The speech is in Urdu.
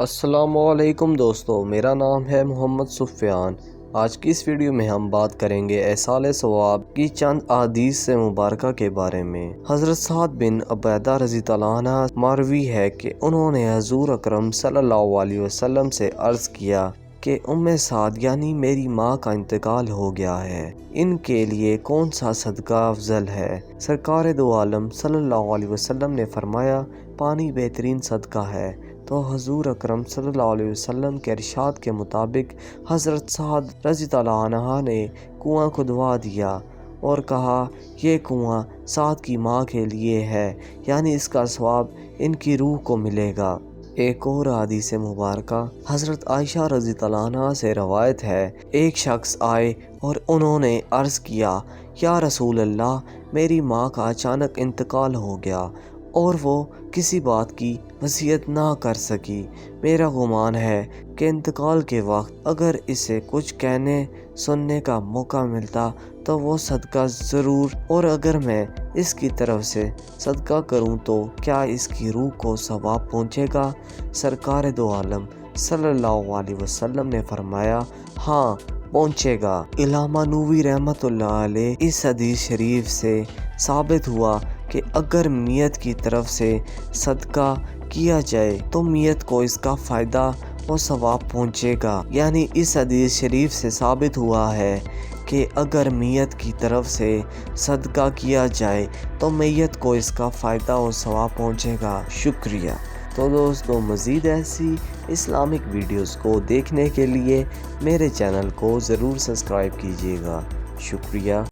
السلام علیکم دوستو، میرا نام ہے محمد سفیان۔ آج کی اس ویڈیو میں ہم بات کریں گے ایصال ثواب کی چند احادیث سے مبارکہ کے بارے میں۔ حضرت سعد بن عبیدہ رضی اللہ عنہ مروی ہے کہ انہوں نے حضور اکرم صلی اللہ علیہ وسلم سے عرض کیا کہ سعد یعنی میری ماں کا انتقال ہو گیا ہے، ان کے لیے کون سا صدقہ افضل ہے؟ سرکار دو عالم صلی اللہ علیہ وسلم نے فرمایا، پانی بہترین صدقہ ہے۔ تو حضور اکرم صلی اللہ علیہ وسلم کے ارشاد کے مطابق حضرت سعد رضی اللہ عنہ نے کنواں کھدوا دیا اور کہا، یہ کنواں سعد کی ماں کے لیے ہے، یعنی اس کا ثواب ان کی روح کو ملے گا۔ ایک اور حدیث مبارکہ حضرت عائشہ رضی اللہ عنہ سے روایت ہے، ایک شخص آئے اور انہوں نے عرض کیا، یا رسول اللہ، میری ماں کا اچانک انتقال ہو گیا اور وہ کسی بات کی وصیت نہ کر سکی۔ میرا گمان ہے کہ انتقال کے وقت اگر اسے کچھ کہنے سننے کا موقع ملتا تو وہ صدقہ ضرور، اور اگر میں اس کی طرف سے صدقہ کروں تو کیا اس کی روح کو ثواب پہنچے گا؟ سرکار دو عالم صلی اللہ علیہ وسلم نے فرمایا، ہاں پہنچے گا۔ علامہ نووی رحمۃ اللہ علیہ اس حدیث شریف سے ثابت ہوا کہ اگر میت کی طرف سے صدقہ کیا جائے تو میت کو اس کا فائدہ و ثواب پہنچے گا۔ یعنی اس حدیث شریف سے ثابت ہوا ہے کہ اگر میت کی طرف سے صدقہ کیا جائے تو میت کو اس کا فائدہ و ثواب پہنچے گا۔ شکریہ۔ تو دوستو، مزید ایسی اسلامک ویڈیوز کو دیکھنے کے لیے میرے چینل کو ضرور سبسکرائب کیجیے گا۔ شکریہ۔